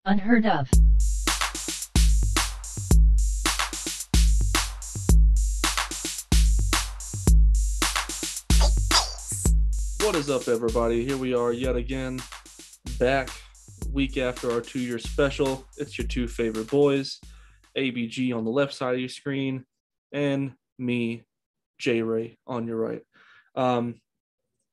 Unheard of. What is up, everybody? Here we are yet again, back week after our 2-year special. It's your two favorite boys, ABG on the left side of your screen, and me, J Ray, on your right. Um,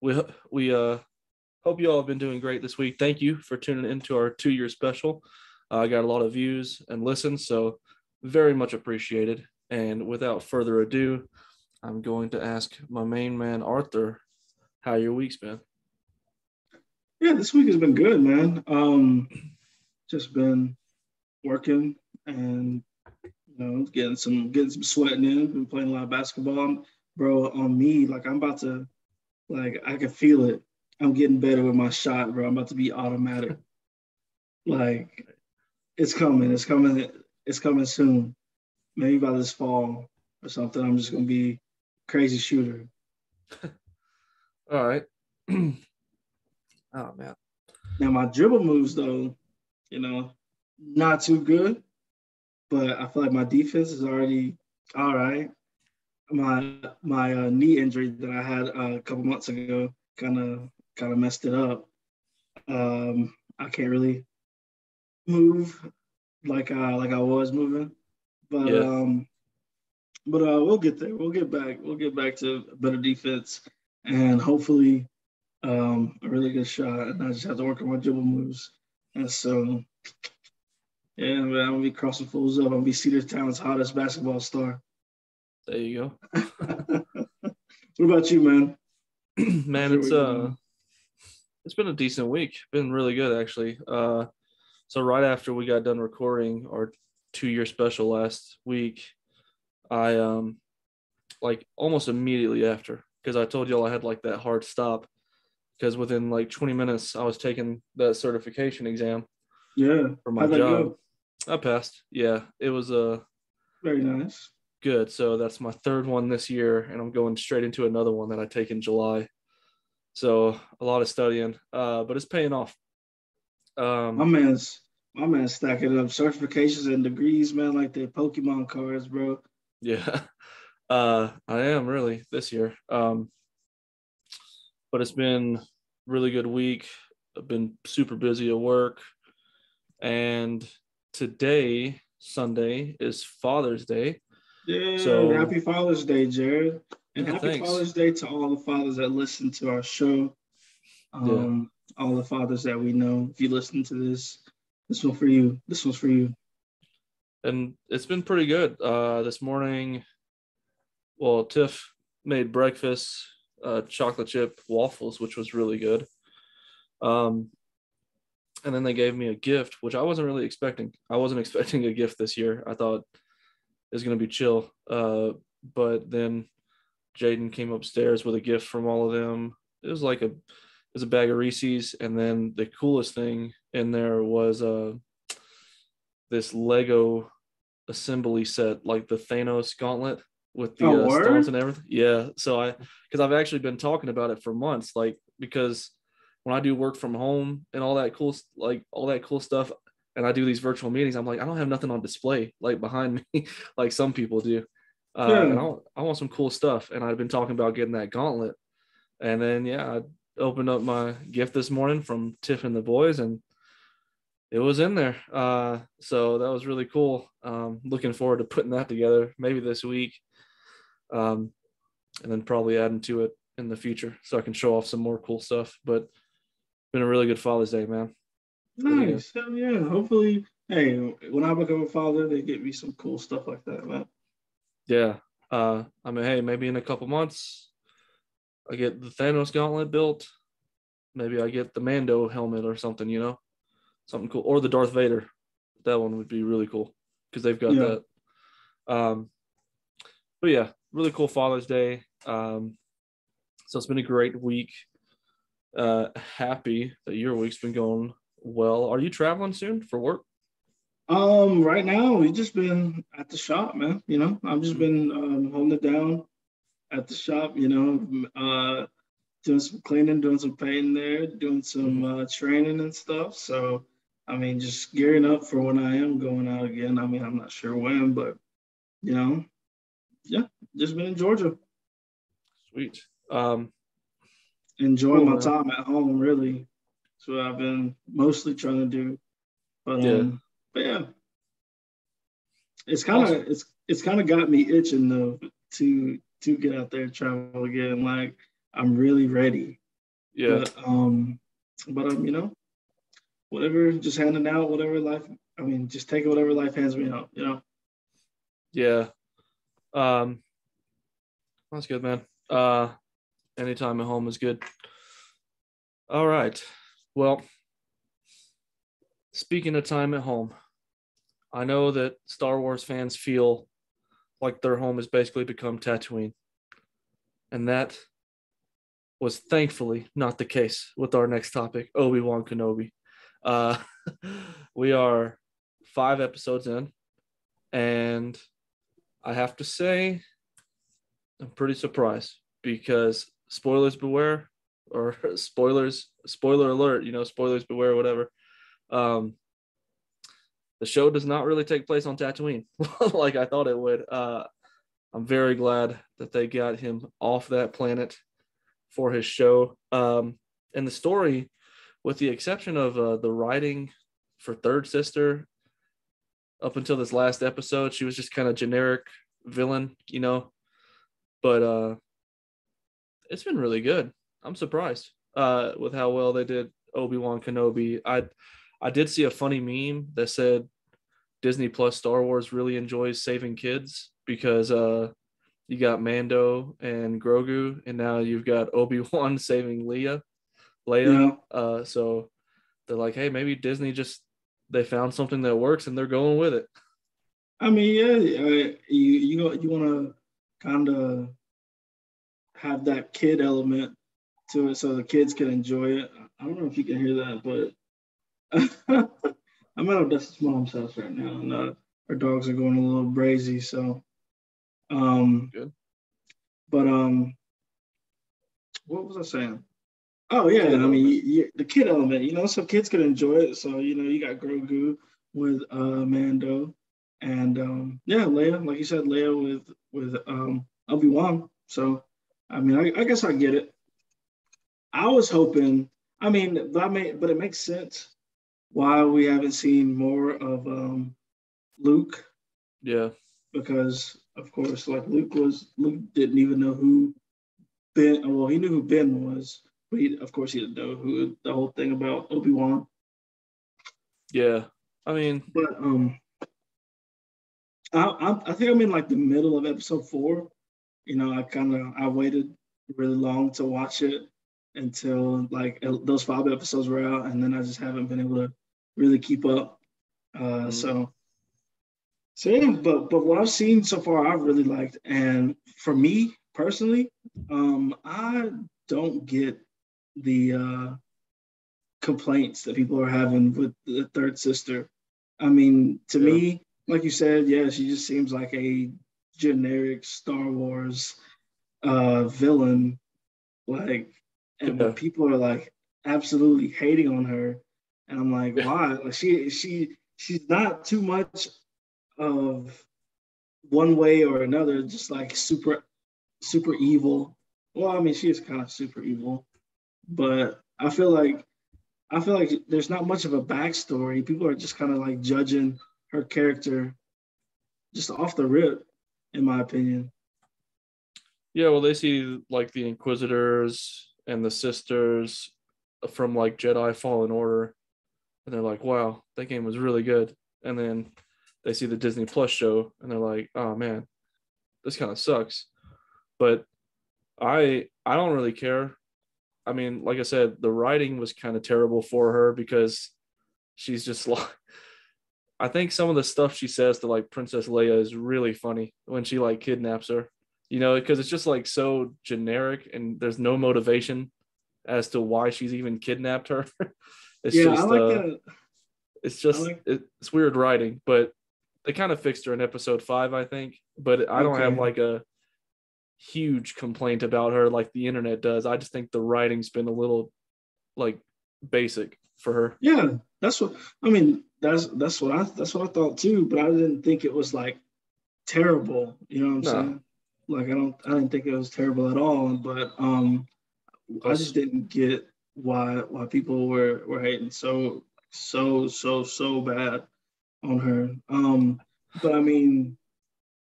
we hope you all have been doing great this week. Thank you for tuning into our 2-year special. I got a lot of views and listens, so very much appreciated. And without further ado, I'm going to ask my main man, Arthur, how your week's been. Yeah, this week has been good, man. Just been working and getting some sweating in. Been playing a lot of basketball, bro. On me, like I'm about to, like I can feel it. I'm getting better with my shot, bro. I'm about to be automatic. Like it's coming. It's coming. It's coming soon. Maybe by this fall or something. I'm just gonna be crazy shooter. All right. Oh man. Now my dribble moves though, not too good. But I feel like my defense is already all right. My knee injury that I had a couple months ago kind of messed it up. I can't really move like I was moving, but Yeah. we'll get there. We'll get back. We'll get back to better defense and hopefully a really good shot. And I just have to work on my dribble moves. And so yeah, man, I'm gonna be crossing fools up. I'm gonna be Cedar Town's hottest basketball star. There you What about you, man? go. How's Man, your week going? it's been a decent week. Been really good actually. So right after we got done recording our 2-year special last week, I like almost immediately after, because I told y'all I had like that hard stop, because within like 20 minutes I was taking that certification exam Yeah, for my how'd that job. go? I passed. Yeah, it was Very nice. good. So that's my third one this year, and I'm going straight into another one that I take in July. So a lot of studying, but it's paying off. My Um, man's my man's stacking up certifications and degrees, man, like the Pokemon cards, bro. yeah, I am really this year. But it's been really good week. I've been super busy at work, and today, Sunday, is Father's Day. Yeah, So happy Father's Day, Jared. And yeah, happy thanks. Father's Day to all the fathers that listen to our show. Yeah, All the fathers that we know. If you listen to this one for you. This one's for you. and it's been pretty good. This morning, well, Tiff made breakfast, chocolate chip waffles, which was really good. Um, and then they gave me a gift, which I wasn't really expecting. I wasn't expecting a gift this year. I thought it was going to be chill. But then Jaden came upstairs with a gift from all of them. It was a bag of Reese's, and then the coolest thing in there was this Lego assembly set, like the Thanos gauntlet with Oh, the stones word? and everything. Yeah, because I've actually been talking about it for months, like because when I do work from home and all that cool stuff, and I do these virtual meetings, I'm like, I don't have nothing on display like behind me, like some people do. And Yeah. I want some cool stuff, and I've been talking about getting that gauntlet, and then yeah, I opened up my gift this morning from Tiff and the boys, and it was in there. So that was really cool. Looking forward to putting that together maybe this week, um, and then probably adding to it in the future so I can show off some more cool stuff. But been a really good Father's Day, man. Really good. Nice. Hell yeah. Hopefully, hey, when I become a father, they get me some cool stuff like that, man. Yeah. I mean, hey, maybe in a couple months I get the Thanos gauntlet built. Maybe I get the Mando helmet or something, something cool, or the Darth Vader. That one would be really cool because they've got Yeah. that. Um, but yeah, really cool Father's Day. So it's been a great week. Happy that your week's been going well. Are you traveling soon for work? Right now we've just been at the shop, man. I've just Mhm. been holding it down at the shop, doing some cleaning, doing some painting there, doing some Mhm. training and stuff. So, I mean, just gearing up for when I am going out again. I mean, I'm not sure when, but you know, yeah, just been in Georgia, Sweet. enjoying Cool, my man. time at home. Really, that's what I've been mostly trying to do. But Yeah. yeah, it's kind of Awesome. it's kind of got me itching though to get out there and travel again. Like I'm really ready, Yeah. but you know, whatever, just handing out whatever life. I mean, just taking whatever life hands me out. You know. Yeah. Um, that's good, man. Anytime at home is good. All right. Well, speaking of time at home, I know that Star Wars fans feel like their home has basically become Tatooine, and that was thankfully not the case with our next topic, Obi-Wan Kenobi. Uh, we are 5 episodes in, and I have to say, I'm pretty surprised because spoilers beware, or spoiler alert, spoilers beware, whatever. Um, the show does not really take place on Tatooine like I thought it would. I'm very glad that they got him off that planet for his show. And the story, with the exception of the writing for Third Sister, up until this last episode, she was just kind of generic villain. But it's been really good. I'm surprised with how well they did Obi-Wan Kenobi. I did see a funny meme that said Disney Plus Star Wars really enjoys saving kids because you got Mando and Grogu, and now you've got Obi-Wan saving Leia. Yeah. So they're like, hey, maybe Disney just they found something that works and they're going with it. I mean, yeah, you want to kind of have that kid element to it so the kids can enjoy it. I don't know if you can hear that, but I'm at Odessa's mom's house right now, and our dogs are going a little brazy. So, um, Good. but what was I saying? Oh yeah, Kid I mean, element. the kid element, so kids can enjoy it. So you got Grogu with Mando, and yeah, Leia, like you said, Leia with Obi Wan. So, I mean, I guess I get it. I was hoping. I mean, but it makes sense why we haven't seen more of Luke Yeah. because, of course, like Luke didn't even know who Ben. Well, he knew who Ben was, but of course he didn't know who the whole thing about Obi Wan. Yeah. I mean, But I think I'm in like the middle of episode 4. I waited really long to watch it until like those 5 episodes were out, and then I just haven't been able to really keep up. Uh, mm, so so yeah, but what I've seen so far, I've really liked, and for me personally, I don't get the complaints that people are having with the third sister. I mean, to yeah. me, like you said, yeah, she just seems like a generic Star Wars villain. Like, but Yeah. people are like absolutely hating on her, and I'm like, Yeah. why? Like, she's not too much of one way or another, just like super evil. Well, I mean, she is kind of super evil, but I feel like there's not much of a backstory. People are just kind of like judging her character just off the rip, in my opinion. Yeah, well, they see like the Inquisitors and the sisters from like Jedi Fallen Order, and they're like, wow, that game was really good. And then they see the Disney Plus show and they're like, oh man, this kind of sucks. But I don't really care. I mean, like I said, the writing was kind of terrible for her because she's just like I think some of the stuff she says to like Princess Leia is really funny when she like kidnaps her. Because it's just like so generic and there's no motivation as to why she's even kidnapped her. it's Yeah, I just like that. it's I just like. it's weird writing, but they kind of fixed her in episode 5, I think. But I don't have Okay. like a huge complaint about her like the internet does. I just think the writing's been a little like basic. for her. Yeah, that's what I mean. That's what I thought too. But I didn't think it was like terrible. You know what I'm No, saying? Like I didn't think it was terrible at all. But I just plus, didn't get why people were hating so bad on her. But I mean,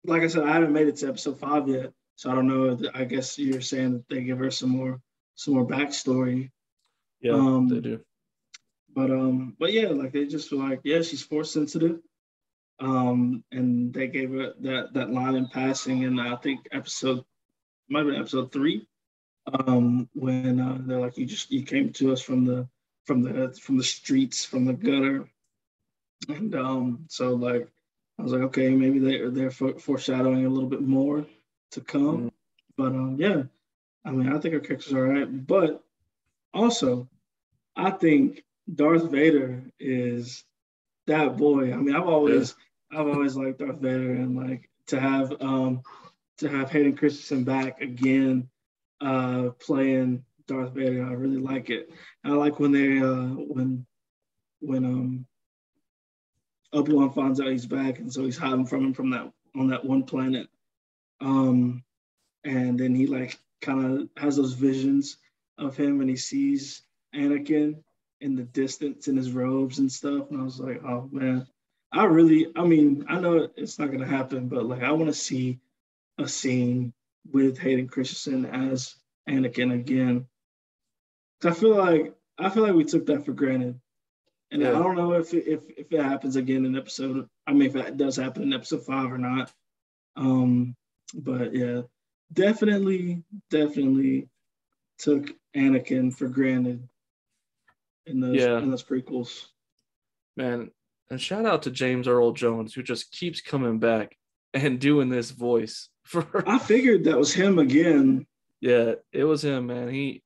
like I said, I haven't made it to episode 5 yet, so I don't know. I guess you're saying that they give her some more backstory. yeah, they Um, do. but yeah, like they just were like, yeah, she's force sensitive. And they gave her that line in passing, and I think might have been episode 3, when they're like, you came to us from the streets, from the gutter. And so like I was like, okay, maybe they're foreshadowing a little bit more to Mm, come. But yeah, I mean, I think her character's all right. But also, I think Darth Vader is that boy. I mean, yeah, I've always liked Darth Vader, and like to have Hayden Christensen back again, playing Darth Vader. I really like it. I like when they when Obi-Wan finds out he's back, and so he's hiding from him from that on that one planet. Um, and then he like kind of has those visions of him, and he sees Anakin in the distance in his robes and stuff. And I was like, oh man, I mean, I know it's not gonna happen, but like I want to see a scene with Hayden Christensen as Anakin again. I feel like we took that for granted. And I yeah. don't know if it happens again in episode. I mean, if that does happen in episode 5 or not. Um, but yeah, definitely took Anakin for granted in those Yeah, in those prequels. man. And shout out to James Earl Jones, who just keeps coming back and doing this voice for. I figured that was him again. Yeah, it was him, man. He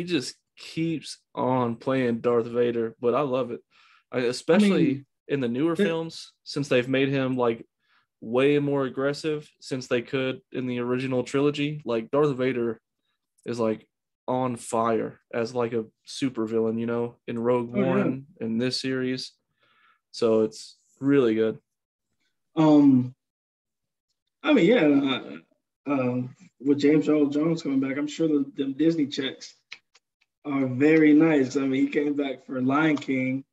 just keeps on playing Darth Vader, but I love it. I Especially mean, in the newer that, films, since they've made him like way more aggressive since they could in the original trilogy. Like Darth Vader is like on fire as like a super villain, in Rogue oh yeah. One in this series. So it's really good. Um, I mean, yeah. With James Earl Jones coming back, I'm sure the Disney checks are very nice. I mean, he came back for Lion King,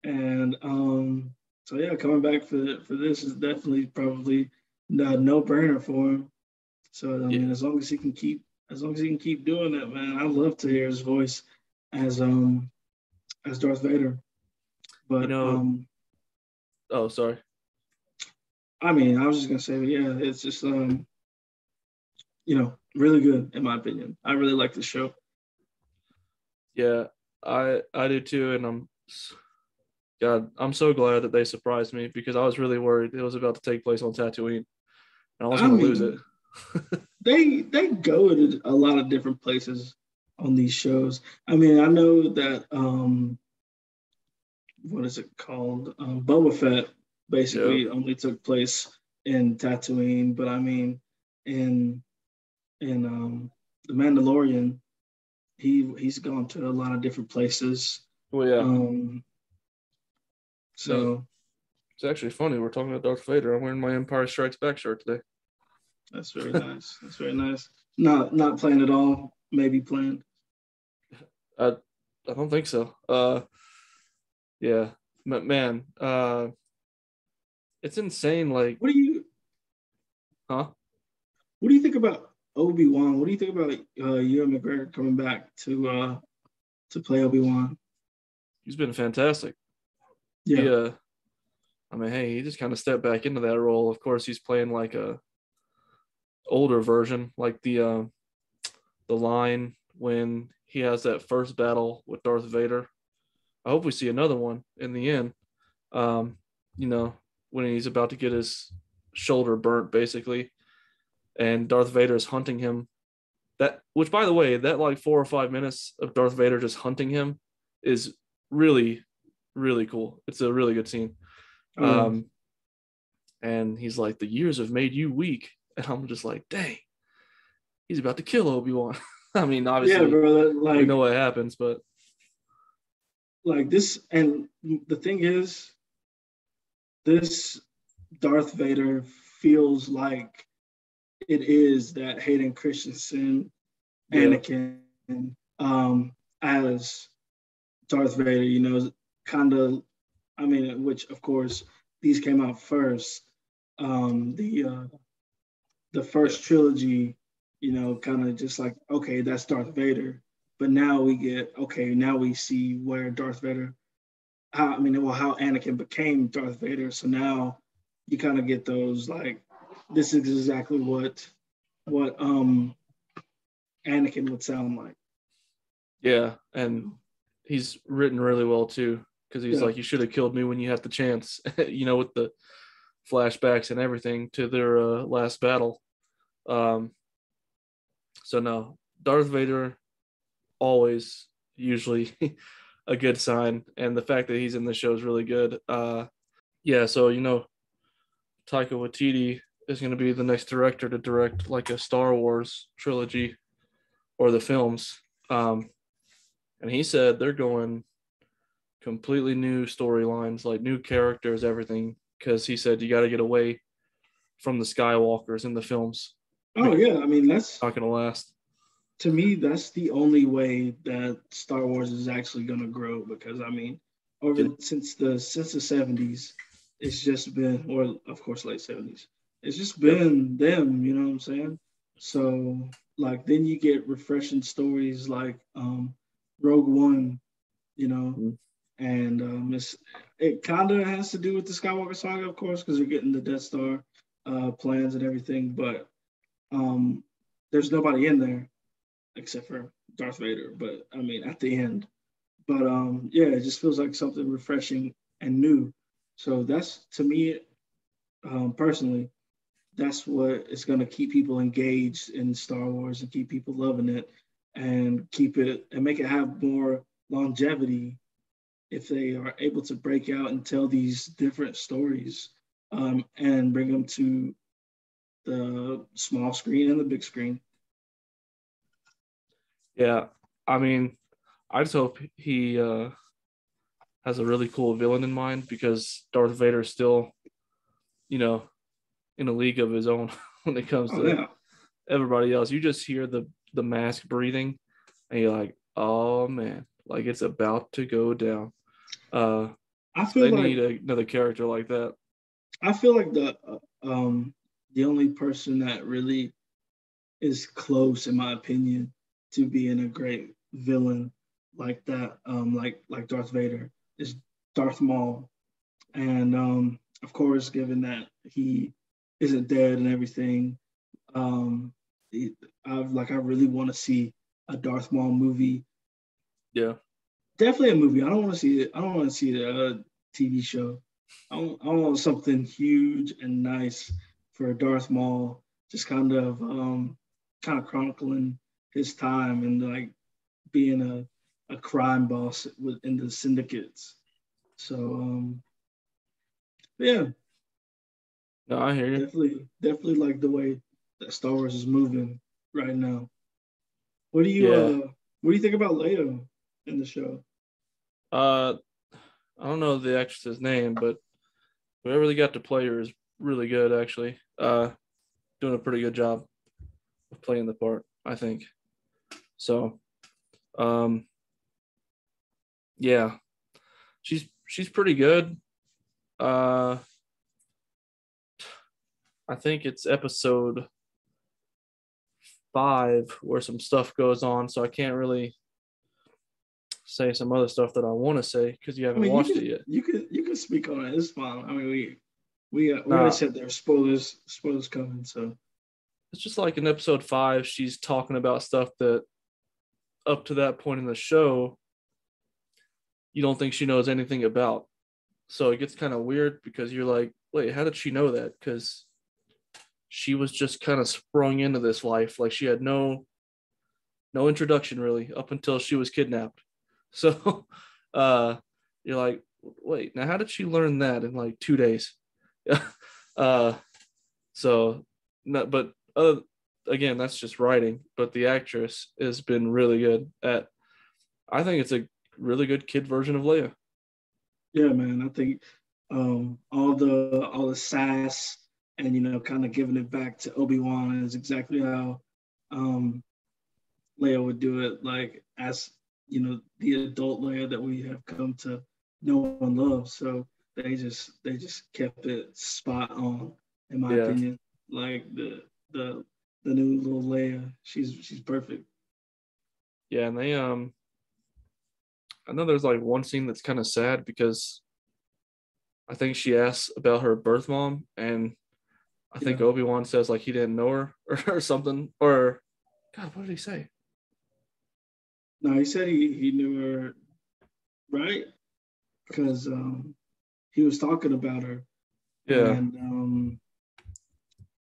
and so yeah, coming back for this is definitely probably no burner for him. So I Yeah, mean, as long as he can keep doing it, man, I love to hear his voice as as Darth Vader. you But know. Oh, sorry. I mean, I was just gonna say, yeah, it's just really good in my opinion. I really like the show. Yeah, I do too, and I'm so glad that they surprised me because I was really worried it was about to take place on Tatooine and I was I going to lose it. mean, they go to a lot of different places on these shows. I mean, I know that what is it called? Boba Fett Yeah. basically only took place in Tatooine, but I mean, in the Mandalorian, he's gone to a lot of different places. Well, yeah. Um, No, so it's actually funny. We're talking about Darth Vader. I'm wearing my Empire Strikes Back shirt today. that's very nice. That's very nice. Not planned at all. Maybe planned. I I don't think so. Yeah, but man, it's insane. Like, What do you huh? What do you think about Obi-Wan? What do you think about Ewan McGregor coming back to play Obi-Wan? He's been fantastic. He, Yeah. I mean, hey, he just kind of stepped back into that role. Of course, he's playing like a older version, like the line when he has that first battle with Darth Vader. I hope we see another one in the end. Um, you know, when he's about to get his shoulder burnt, basically, and Darth Vader is hunting him. Which by the way, that like 4 or 5 minutes of Darth Vader just hunting him is really, really cool. It's a really good scene. Oh yeah. Um, and he's like, the years have made you weak. And I'm just like, dang, he's about to kill Obi-Wan. I mean, Yeah, obviously, bro. we know Like what happens, but like this, and the thing is, this Darth Vader feels like it is that Hayden Christensen Yeah. Anakin um, as Darth Vader. You know, kind of. I mean, which of course these came out first. The Yeah. first trilogy, you know, kind of just like, okay, that's Darth Vader. But now we get, okay, now we see where Darth Vader, how, I mean, well, how Anakin became Darth Vader. So now you kind of get those like, this is exactly what Anakin would sound like. Yeah. And he's written really well too, because he's Yeah. like, you should have killed me when you had the chance, with the flashbacks and everything to their last battle. Um, so no, Darth Vader always usually a good sign, and the fact that he's in the show is really good. Yeah, so Taika Waititi is going to be the next director to direct like a Star Wars trilogy or the films, and he said they're going completely new storylines, like new characters, everything. Because he said you got to get away from the Skywalkers in the films. Oh, Because yeah. I mean, it's not going to last. to me, that's the only way that Star Wars is actually going to grow because, I mean, since the 70s, it's just been, or of course, late 70s, it's just Yep. been them, you know what I'm saying? So, like, then you get refreshing stories like Rogue One, you know, Mhm. and it kind of has to do with the Skywalker saga, of course, because you're getting the Death Star plans and everything, but um, there's nobody in there except for Darth Vader. But I mean, at the end. But yeah, it just feels like something refreshing and new. So that's to me, personally, that's what is going to keep people engaged in Star Wars and keep people loving it and keep it and make it have more longevity if they are able to break out and tell these different stories and bring them to the small screen and the big screen. Yeah, I mean, I just hope he has a really cool villain in mind because Darth Vader is still, you know, in a league of his own when it comes Oh to yeah, everybody else. You just hear the mask breathing, and you're like, oh man, like it's about to go down. Uh, I so feel they like need another character like that. I feel like the only person that really is close, in my opinion, to being a great villain like that, like Darth Vader, is Darth Maul. And of course, given that he isn't dead and everything, um, I really want to see a Darth Maul movie. Yeah, Definitely a movie. I don't want to see it. I don't want to see a TV show. I want something huge and nice for Darth Maul, just kind of chronicling his time and like being a crime boss within the syndicates. So yeah, no, I hear you. definitely like the way that Star Wars is moving right now. What do you Yeah, what do you think about Leia in the show? uh, I don't know the actress's name, but whoever they got to play her is really good actually. Doing a pretty good job of playing the part, I think. So, um, yeah, she's pretty good. Uh, I think it's episode 5 where some stuff goes on, so I can't really say some other stuff that I want to say because you I haven't mean, watched it yet. you can speak on it. It's fine. I mean, we already Nah, said there's spoilers coming. So it's just like in episode 5, she's talking about stuff that up to that point in the show, you don't think she knows anything about. So it gets kind of weird because you're like, wait, how did she know that? Because she was just kind of sprung into this life. Like she had no introduction really up until she was kidnapped. So uh you're like, wait, now how did she learn that in like 2 days? uh so no, but again, that's just writing. But the actress has been really good at. I think it's a really good kid version of Leia. Yeah, man. I think all the sass and kind of giving it back to Obi-Wan is exactly how um, Leia would do it. Like as the adult Leia that we have come to know and love. So they just kept it spot on, in my Yeah. opinion. Like the new little Leia, she's perfect. Yeah, and they I know there's like one scene that's kind of sad because I think she asks about her birth mom, and I think Yeah. Obi-Wan says like he didn't know her or something. Or God, what did he say? No, he said he knew her, right? Because he was talking about her, Yeah. and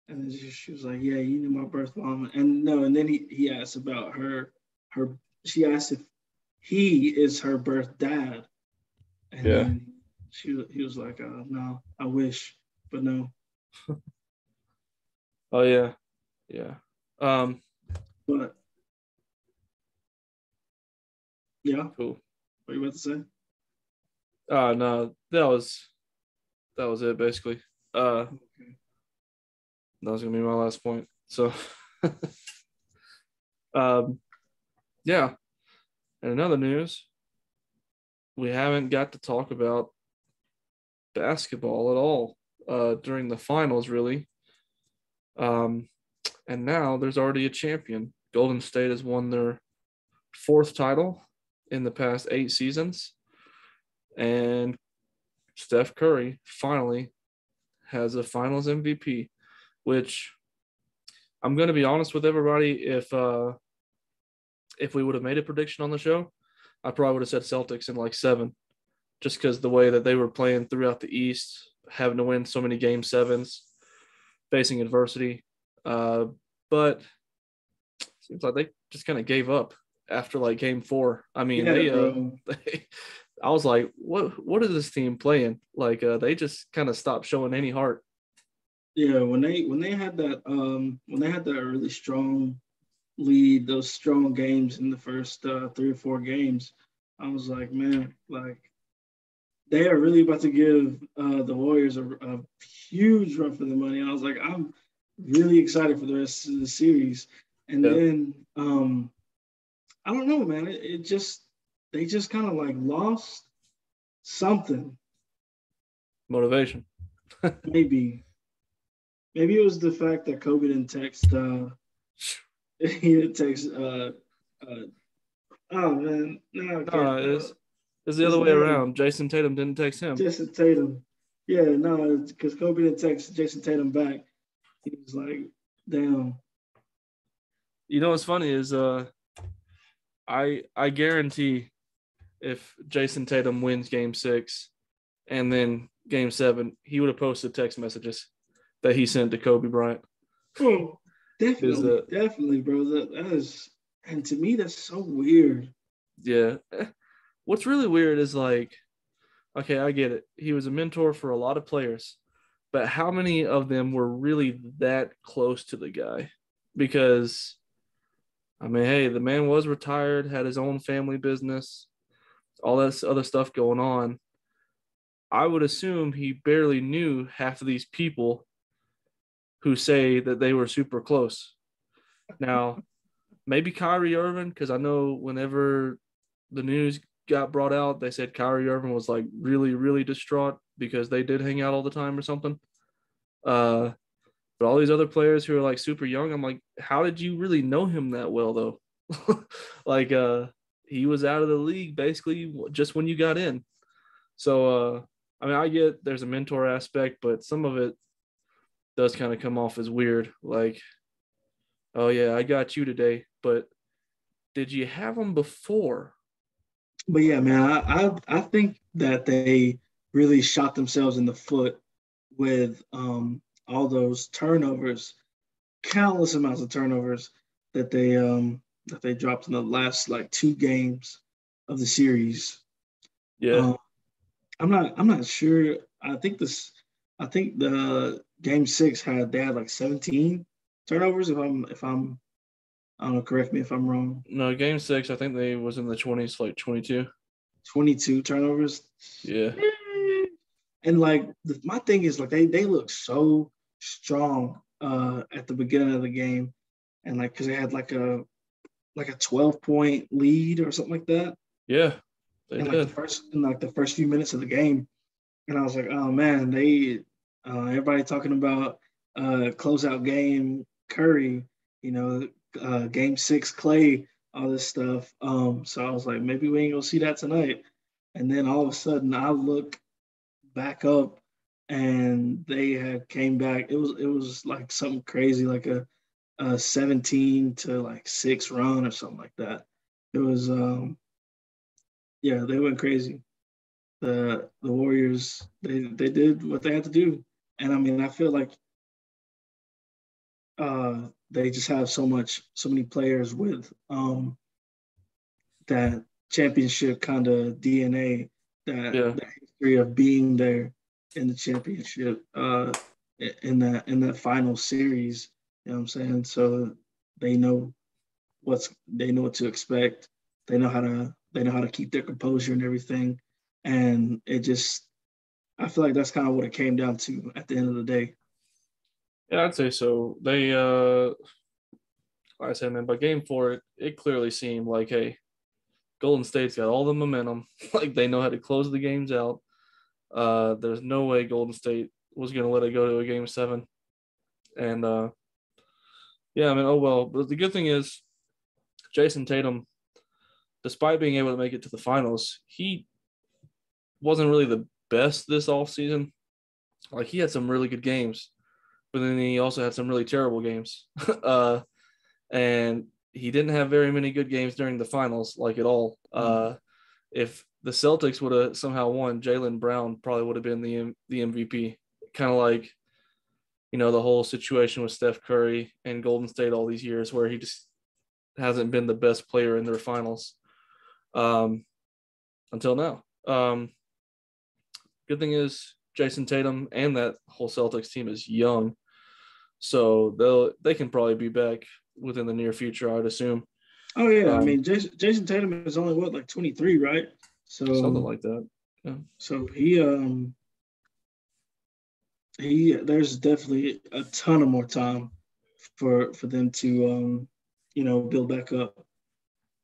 then she was like, "Yeah, you knew my birth mom." And no, and then he asked about her. She asked if he is her birth dad, and Yeah. then he was like, "No, I wish, but no." Oh yeah. Yeah. Um, But yeah, cool. what you about to say? No, that was it basically. Uh Okay. that was gonna be my last point. So um yeah. And another news, we haven't got to talk about basketball at all during the finals, really. Um, and now there's already a champion. Golden State has won their fourth title in the past 8 seasons. And Steph Curry finally has a finals MVP, which I'm going to be honest with everybody. If we would have made a prediction on the show, I probably would have said Celtics in like 7, just because the way that they were playing throughout the East, having to win so many game 7s, facing adversity. But seems like they just kind of gave up after like game 4. I mean, Yeah, bro. they I was like, what is this team playing? Like they just kind of stopped showing any heart. Yeah, when they had that really strong lead, those strong games in the first 3 or 4 games, I was like, man, like they are really about to give the Warriors a huge run for the money. I was like, I'm really excited for the rest of the series. And Yeah, then I don't know, man. It just they just kind of like lost something. motivation. Maybe it was the fact that Kobe didn't text. He didn't text. Uh, oh man, no, I No, can't. it's the His other way name, around. Jason Tatum didn't text him. Jason Tatum. Yeah, no, because Kobe didn't text Jason Tatum back. He was like, "Damn." You know what's funny is I guarantee if Jason Tatum wins game 6 and then game 7, he would have posted text messages that he sent to Kobe Bryant. Oh, Is definitely, bro. That is, and to me, that's so weird. yeah. What's really weird is like, okay, I get it. He was a mentor for a lot of players, but how many of them were really that close to the guy? Because I mean, hey, the man was retired, had his own family business, all this other stuff going on. I would assume he barely knew half of these people who say that they were super close. Now, maybe Kyrie Irving, because I know whenever the news got brought out, they said Kyrie Irving was like really, really distraught because they did hang out all the time or something. Uh, but all these other players who are like super young, I'm like, how did you really know him that well though? like, he was out of the league basically just when you got in. So, I mean, I get there's a mentor aspect, but some of it does kind of come off as weird. Like, oh yeah, I got you today, but did you have him before? But yeah, man, I think that they really shot themselves in the foot with all those turnovers, countless amounts of turnovers that they dropped in the last like 2 games of the series. Yeah, Um, I'm not sure. I think the game 6 they had like 17 turnovers. If I'm I don't know. Correct me if I'm wrong. no, game 6, I think they was in the 20s, like 22. 22 turnovers. Yeah. And like my thing is like they look so strong at the beginning of the game, and like because they had like a 12-point lead or something like that, Yeah, they in like did. the first few minutes of the game, and I was like, oh man, they everybody talking about closeout game Curry, you know, game 6 Clay, all this stuff. So I was like, maybe we ain't gonna see that tonight. And then all of a sudden, I look back up, and they had came back. It was like something crazy, like a 17 to like 6 run or something like that. It was yeah, they went crazy. The Warriors, they did what they had to do. And I mean, I feel like they just have so many players with that championship kind of DNA, Yeah. that history of being there in the championship, in that final series. You know what I'm saying? So they know they know what to expect. They know how to keep their composure and everything. And it just I feel like that's kind of what it came down to at the end of the day. Yeah, I'd say so. They like I said, man, by game 4, it clearly seemed like, hey, Golden State's got all the momentum. Like they know how to close the games out. There's no way Golden State was gonna let it go to a game 7. And yeah, I mean, oh well. But the good thing is Jason Tatum, despite being able to make it to the finals, he wasn't really the best this offseason. Like he had some really good games, but then he also had some really terrible games. And he didn't have very many good games during the finals, like at all. If the Celtics would have somehow won, Jaylen Brown probably would have been the MVP. Kind of like, the whole situation with Steph Curry and Golden State all these years, where he just hasn't been the best player in their finals until now. Good thing is Jason Tatum and that whole Celtics team is young, so they can probably be back within the near future, I'd assume. Oh yeah, I mean Jason Tatum is only what, like 23, right? Something So like that. Yeah. so there's definitely a ton of more time for them to build back up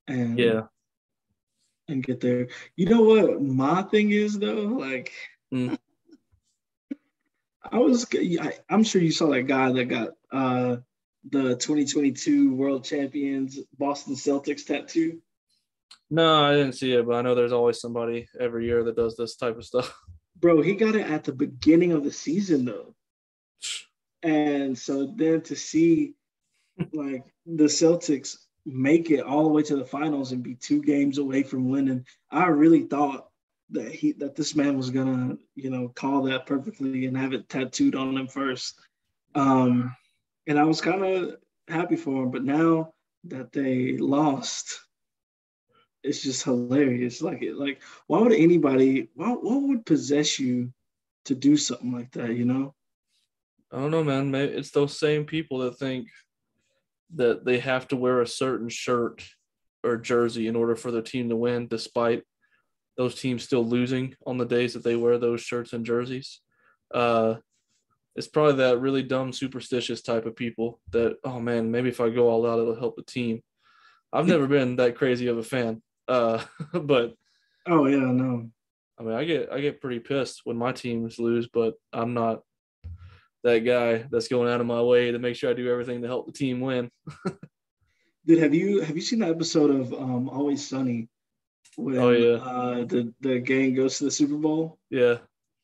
and Yeah. get there. You know what my thing is though? Like Mm. I'm sure you saw that guy that got the 2022 World Champions Boston Celtics tattoo. No, I didn't see it, but I know there's always somebody every year that does this type of stuff. Bro, he got it at the beginning of the season though. And so then to see like the Celtics make it all the way to the finals and be 2 games away from winning, I really thought that this man was gonna, call that perfectly and have it tattooed on him first. And I was kind of happy for him, but now that they lost, it's just hilarious. Like why would anybody? What would possess you to do something like that? I don't know, man. Maybe it's those same people that think that they have to wear a certain shirt or jersey in order for their team to win, despite those teams still losing on the days that they wear those shirts and jerseys. It's probably that really dumb, superstitious type of people that, oh man, maybe if I go all out, it'll help the team. I've never been that crazy of a fan, but Oh yeah, no. I mean, I get pretty pissed when my teams lose, but I'm not that guy that's going out of my way to make sure I do everything to help the team win. Dude, have you seen the episode of Always Sunny Oh when yeah, the gang goes to the Super Bowl yeah,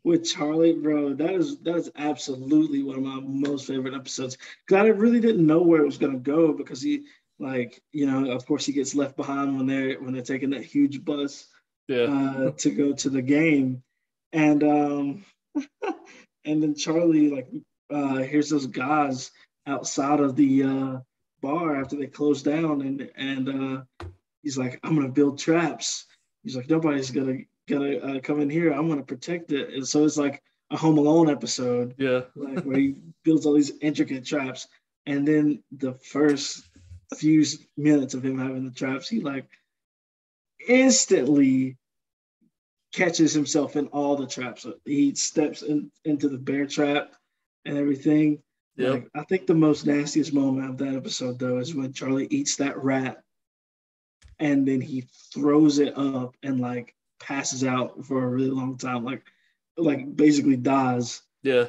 with Charlie? Bro, that is absolutely one of my most favorite episodes. Because I really didn't know where it was gonna go because he of course he gets left behind when they're taking that huge bus yeah, to go to the game, and and then Charlie hears those guys outside of the bar after they close down, and he's like, "I'm gonna build traps." He's like, "Nobody's gonna come in here. I'm gonna protect it." And so it's like a Home Alone episode, yeah, like where he builds all these intricate traps, and then the first few minutes of him having the traps, he like instantly catches himself in all the traps. He steps into the bear trap and everything. Yep. Like, I think the most nastiest moment of that episode though is when Charlie eats that rat and then he throws it up and like passes out for a really long time, like basically dies. Yeah.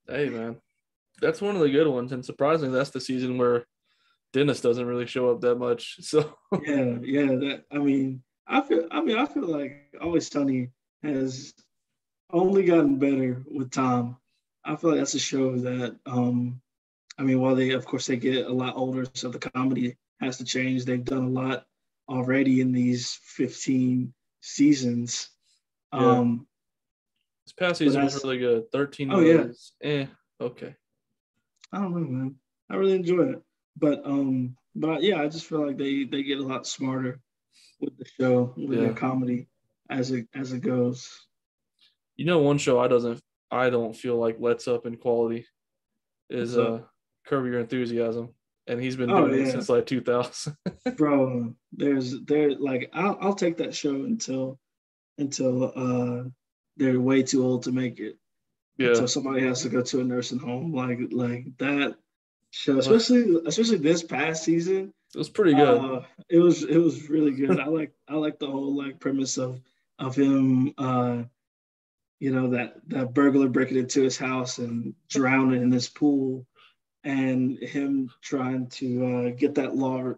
Hey man, that's one of the good ones, and surprisingly, that's the season where Dennis doesn't really show up that much. So Yeah. That I feel like Always Sunny has only gotten better with time. I feel like that's a show that while they of course they get a lot older, so the comedy has to change. They've done a lot already in these 15 seasons. yeah, Um, this past but season was really good. 13 oh yeah, was okay. I don't know, man. I really enjoy it. But yeah, I just feel like they get a lot smarter with the show, with their Yeah. comedy as it goes. You know, one show I don't feel like lets up in quality is So, Curb Your Enthusiasm, and he's been oh doing it yeah, since like 2000. bro. There like I'll take that show until they're way too old to make it. Yeah, Until somebody has to go to a nursing home, like that show, it especially this past season. was pretty good. It was really good. I like the whole like premise of him, that burglar breaking into his house and drowning in this pool, and him trying to get that law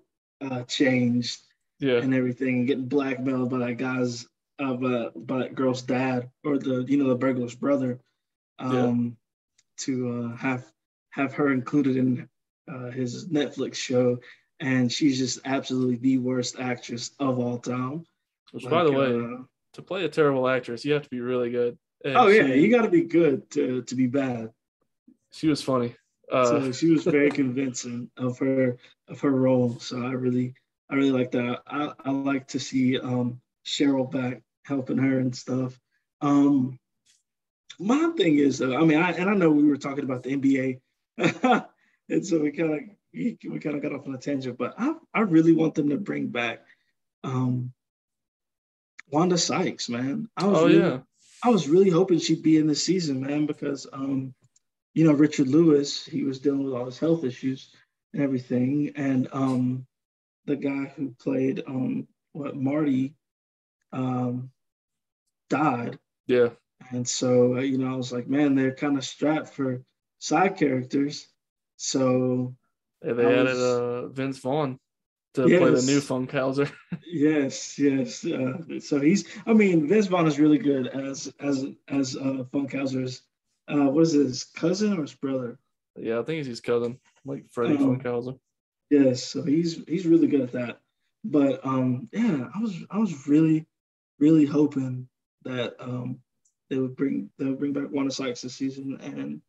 changed Yeah, and everything, and getting blackmailed by by that girl's dad, or the burglar's brother, yeah. um, to have her included in his Netflix show, and she's just absolutely the worst actress of all time. Which, by the Like, way, to play a terrible actress, you have to be really good. And oh yeah, you got to be good to be bad. she was funny. So she was very convincing of her role. So I really like that. I like to see Cheryl back helping her and stuff. Um, my thing is, I know we were talking about the NBA, and so we kind of got off on a tangent, but I really want them to bring back um, Wanda Sykes, man. Oh yeah, I was really hoping she'd be in this season, man, because Richard Lewis, he was dealing with all his health issues and everything, and the guy who played Marty um, died. yeah. And so, I was like, man, they're kind of strapped for side characters. So And I they added was, Vince Vaughn to play the new yes, Funkhauser. yes. So Vince Vaughn is really good as Funkhauser's, what is it, his cousin or his brother? Yeah, I think he's his cousin, like Freddie Um, Funkhauser. yes, so he's really good at that. But yeah, I was really, really hoping that they would bring back Wanda Sykes this season, and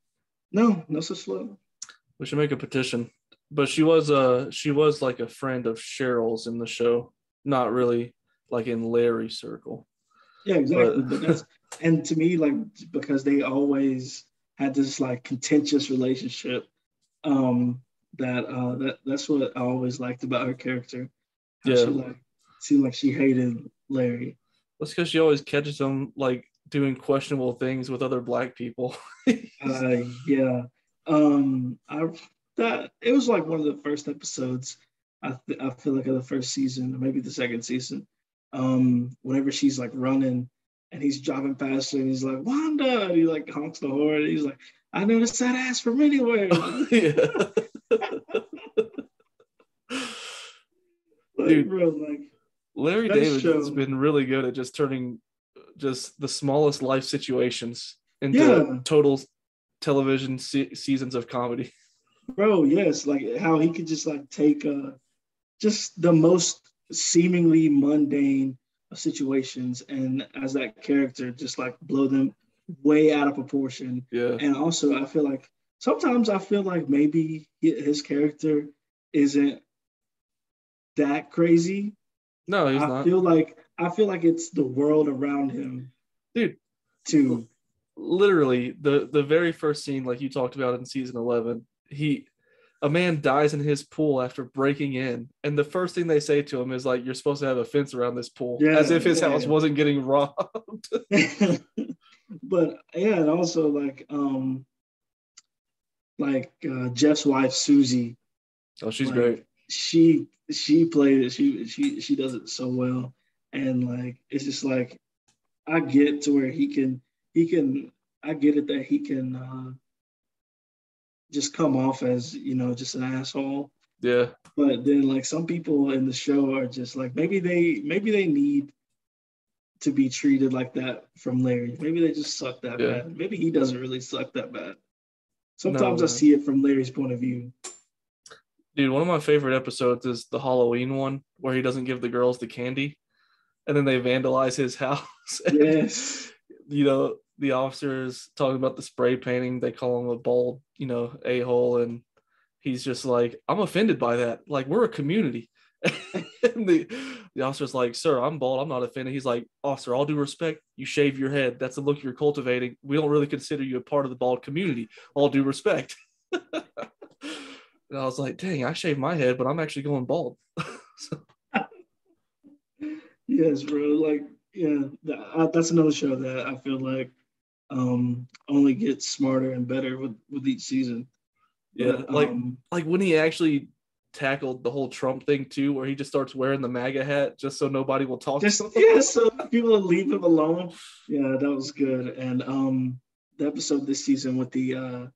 no such luck. We should make a petition. But she was like a friend of Cheryl's in the show, not really like in Larry's circle. Yeah, But exactly. But and to me, like, because they always had this like contentious relationship, that's what I always liked about her character. How she yeah, like seemed like she hated Larry. that's because she always catches him like doing questionable things with other black people. Yeah. I that it was like one of the first episodes. I feel like of the first season, or maybe the second season. Whenever she's like running and he's driving past her, and he's like, Wanda, and he like honks the horn. And he's like, I noticed that ass from anywhere. Yeah. Like, Dude, bro, like Larry that David has show. been really good at just turning just the smallest life situations into Yeah, total television seasons of comedy. bro, yes. Like how he could just like take just the most seemingly mundane of situations, and as that character just like blow them way out of proportion. Yeah. And also I feel like maybe his character isn't that crazy. No, he's I not. feel like I feel like it's the world around him Dude, too. literally the very first scene like you talked about in season 11, he a man dies in his pool after breaking in, and the first thing they say to him is like, "You're supposed to have a fence around this pool," as if his house wasn't getting robbed. But yeah, and also Jeff's wife Susie. Oh, she's great. She played it. She does it so well, and like it's just like I get to where he can I get it that he can just come off as just an asshole. Yeah. But then like some people in the show are just like maybe they need to be treated like that from Larry. Maybe they just suck that bad. Maybe he doesn't really suck that bad. Sometimes I see it from Larry's point of view. Dude, one of my favorite episodes is the Halloween one where he doesn't give the girls the candy and then they vandalize his house. Yes. The officers talking about the spray painting, they call him a bald, a-hole. And he's just like, I'm offended by that. Like, we're a community. And the officer's like, sir, I'm bald. I'm not offended. He's like, officer, all due respect, you shave your head. That's the look you're cultivating. We don't really consider you a part of the bald community. All due respect. And I was like, dang, I shaved my head, but I'm actually going bald. Yes, bro. Like, yeah, that's another show that I feel like only gets smarter and better with each season. Yeah, but, like when he actually tackled the whole Trump thing too, where he just starts wearing the MAGA hat just so nobody will talk to him. Yeah, so people will leave him alone. Yeah, that was good. And the episode this season with the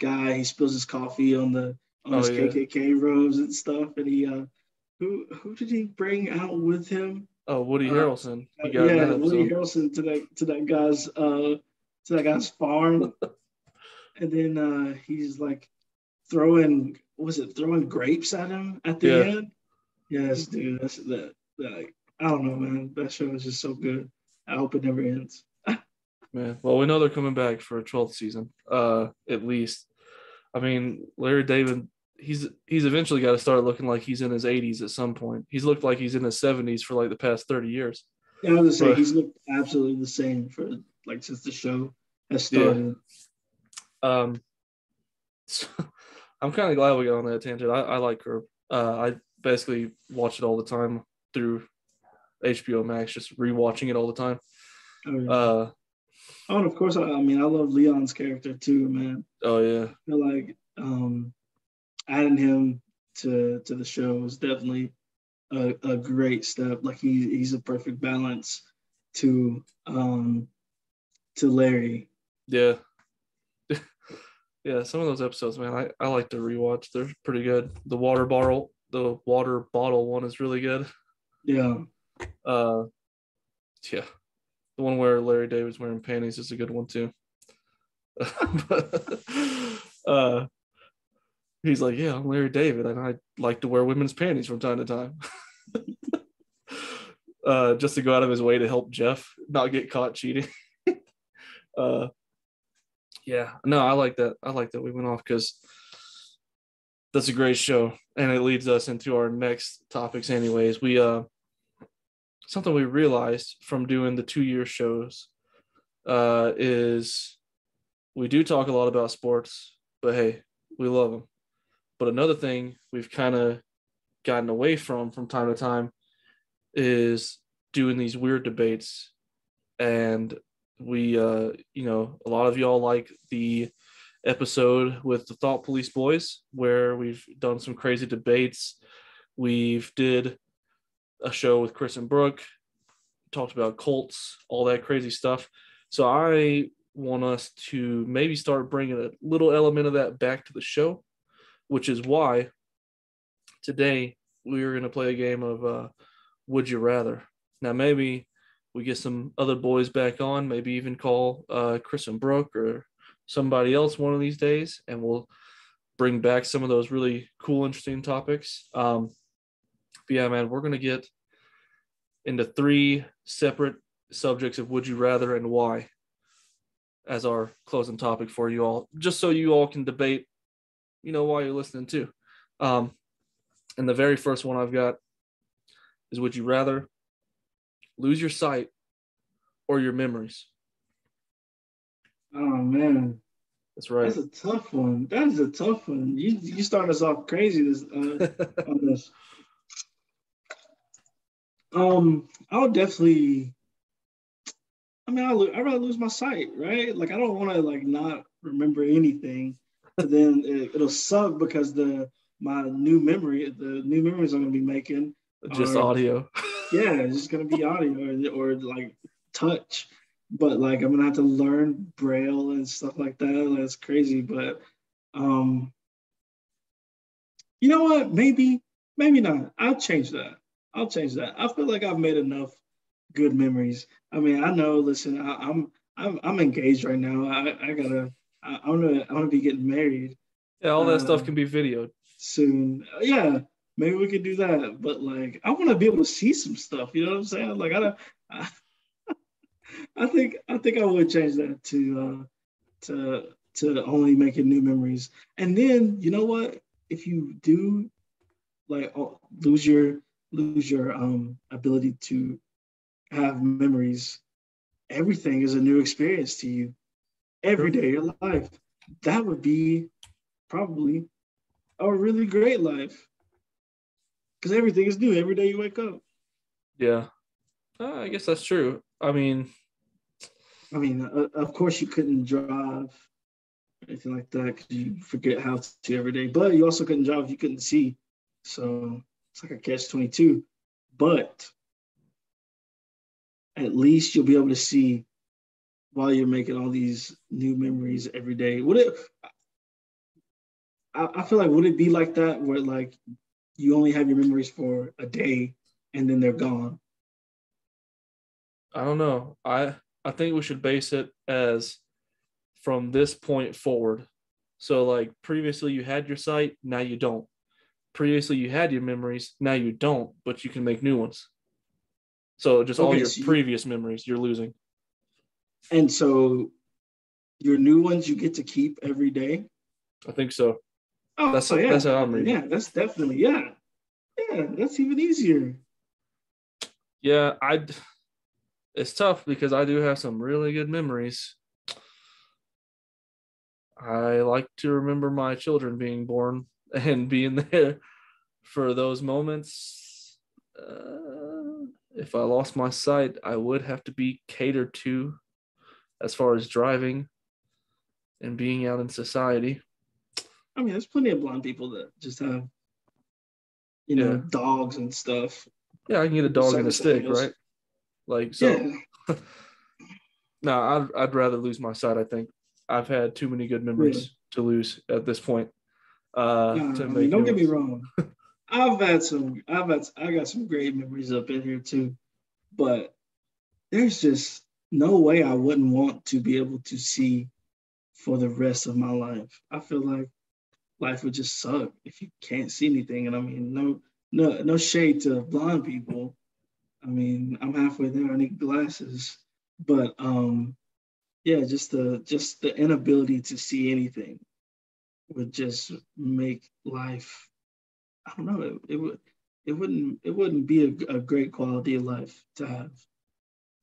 guy, he spills his coffee on his KKK robes and stuff, and he who did he bring out with him? Oh, Woody Harrelson. Woody Harrelson to that guy's farm, and then he's like throwing grapes at him at the end. Yes, dude, that's that. I don't know, man. That show is just so good. I hope it never ends. Man, well, we know they're coming back for a 12th season, at least. I mean, Larry David, he's eventually got to start looking like he's in his 80s at some point. He's looked like he's in his 70s for like the past 30 years. Yeah, I was gonna say he's looked absolutely the same for like since the show has started. Yeah. So, I'm kind of glad we got on that tangent. I like Curb. I basically watch it all the time through HBO Max, just rewatching it all the time. Oh, yeah. And of course, I love Leon's character too, man. Oh yeah. I feel like adding him to the show was definitely a great step. Like he's a perfect balance to Larry. Yeah. Yeah, some of those episodes, man, I like to rewatch. They're pretty good. The water bottle one is really good. Yeah. Yeah. The one where Larry David's wearing panties is a good one too. But he's like, yeah, I'm Larry David, and I like to wear women's panties from time to time. Just to go out of his way to help Jeff not get caught cheating. Yeah, no, I like that. I like that we went off because that's a great show, and it leads us into our next topics. Anyways, we something we realized from doing the 2-year shows is we do talk a lot about sports, but hey, we love them. But another thing we've kind of gotten away from time to time is doing these weird debates. And we, a lot of y'all like the episode with the Thought Police boys, where we've done some crazy debates. We've did a show with Chris and Brooke, talked about Colts, all that crazy stuff. So I want us to maybe start bringing a little element of that back to the show, which is why today we're going to play a game of Would You Rather. Now, maybe we get some other boys back on, maybe even call Chris and Brooke or somebody else one of these days, and we'll bring back some of those really cool, interesting topics. But yeah, man, we're going to get into 3 separate subjects of Would You Rather and why as our closing topic for you all, just so you all can debate, while you're listening too. And the very first one I've got is, would you rather lose your sight or your memories? Oh, man. That's That's right. a tough one. That is a tough one. You start us off crazy on this. I would definitely. I mean, I'd rather lose my sight, right? Like, I don't want to like not remember anything, but then it'll suck because the new memories I'm gonna be making Just are, audio. yeah, it's just gonna be audio or like touch. But like, I'm gonna have to learn Braille and stuff like that. That's crazy. But um, you know what? Maybe not. I'll change that. I'll change that. I feel like I've made enough good memories. I mean, I know. Listen, I'm engaged right now. I gotta. I'm gonna be getting married Yeah, all that uh stuff can be videoed. soon. Yeah, maybe we could do that. But like, I want to be able to see some stuff. You know what I'm saying? Like, I don't. I think I would change that to only making new memories. And then you know what? If you do like lose your ability to have memories, everything is a new experience to you every True. day of your life. That would be probably a really great life because everything is new every day you wake up. Yeah. I guess that's true. I mean, I mean, of course you couldn't drive or anything like that because you forget how to every day. But you also couldn't drive if you couldn't see. So it's like a catch-22. But at least you'll be able to see while you're making all these new memories every day. Would it? I feel like would it be like that where like you only have your memories for a day and then they're gone? I don't know. I think we should base it as from this point forward. So like previously you had your sight, now you don't. Previously you had your memories, now you don't, but you can make new ones. So just all Okay, your so you previous memories you're losing. and so your new ones you get to keep every day. I think so. Oh That's yeah, how I'm reading. yeah, that's definitely yeah, that's even easier. Yeah, I it's tough because I do have some really good memories. I like to remember my children being born and being there for those moments. If I lost my sight, I would have to be catered to as far as driving and being out in society. I mean, there's plenty of blind people that just have Yeah. dogs and stuff, Yeah, I can get a dog and a service stick, animals. right? Like, so, Yeah, no, I'd rather lose my sight, I think. I've had too many good yeah. memories to lose at this point to I mean, make don't new get me ones. wrong. I got some great memories up in here too, but there's just no way I wouldn't want to be able to see for the rest of my life. I feel like life would just suck if you can't see anything. And I mean, no shade to blind people. I mean, I'm halfway there. I need glasses, but yeah, just the inability to see anything would just make life. I don't know. It wouldn't be a great quality of life to have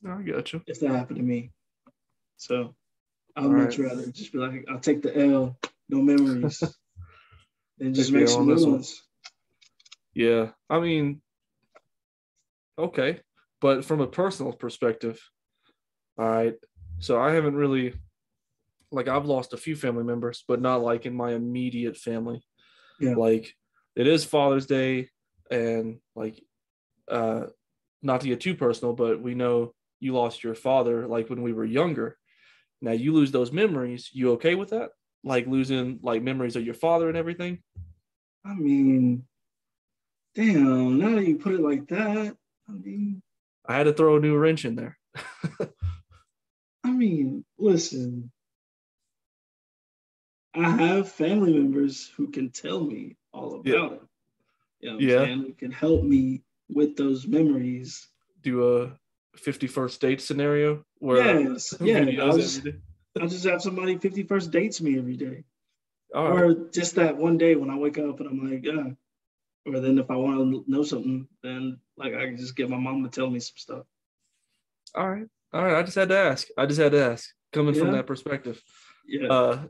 I got you. if that happened to me. So I'd All much right. rather just be like, I'll take the L, no memories, than just Take the make L some on new this one. ones. Yeah. I mean, okay. But from a personal perspective, all right. So I haven't really, like, I've lost a few family members, but not like in my immediate family. Yeah. Like, it is Father's Day, and like, uh, not to get too personal, but we know you lost your father like when we were younger. Now you lose those memories. You okay with that? Like losing like memories of your father and everything? I mean, damn, now that you put it like that, I mean, I had to throw a new wrench in there. listen, I have family members who can tell me all Yeah. about it. You know what I'm Yeah. saying? Who can help me with those memories. Do a 51st date scenario where Yes, yeah. videos every day. I'll just have somebody 51st dates me every day. All right. Or just that one day when I wake up and I'm like, or then if I want to know something, then like I can just get my mom to tell me some stuff. All right. All right. I just had to ask. I just had to ask. coming from Yeah. that perspective. Yeah.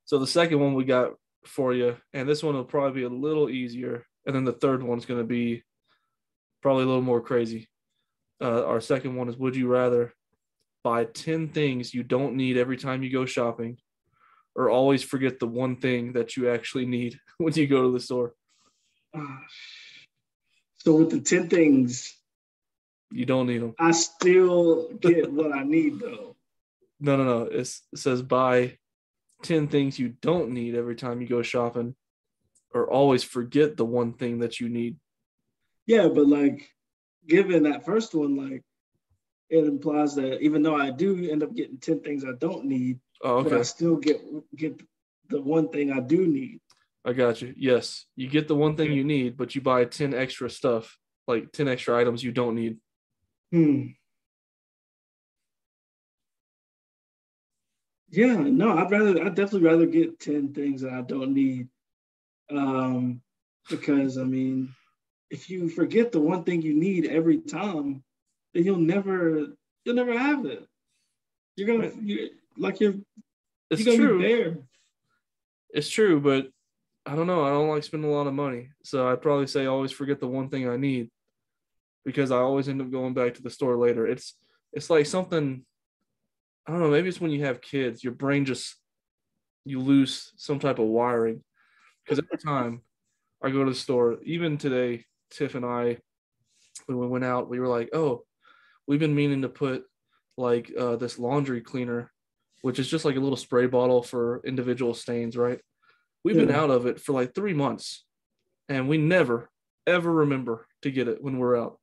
So the second one we got for you, and this one will probably be a little easier, and then the third one's going to be probably a little more crazy. Our second one is: would you rather buy 10 things you don't need every time you go shopping, or always forget the one thing that you actually need when you go to the store? So with the 10 things, You don't need them. I still get what I need though. No. It says buy 10 things you don't need every time you go shopping, or always forget the one thing that you need. Yeah, but like given that first one, like it implies that even though I do end up getting 10 things I don't need, Oh, but I okay. still get the one thing I do need. I got you. Yes, you get the one thing Okay. you need, but you buy 10 extra stuff, like 10 extra items you don't need. Hmm. Yeah, no, I'd definitely rather get 10 things that I don't need. Um, because I mean, if you forget the one thing you need every time, then you'll never have it. You're gonna Right? you like you're It's you're gonna be true. bare. It's true, but I don't know. I don't like spending a lot of money. So I'd probably say always forget the one thing I need, because I always end up going back to the store later. It's like something, I don't know, maybe it's when you have kids, your brain just, you lose some type of wiring. Because every time I go to the store, even today, Tiff and I, when we went out, we were like, oh, we've been meaning to put like this laundry cleaner, which is just like a little spray bottle for individual stains, right? We've been Yeah. out of it for like 3 months, and we never ever remember to get it when we're out.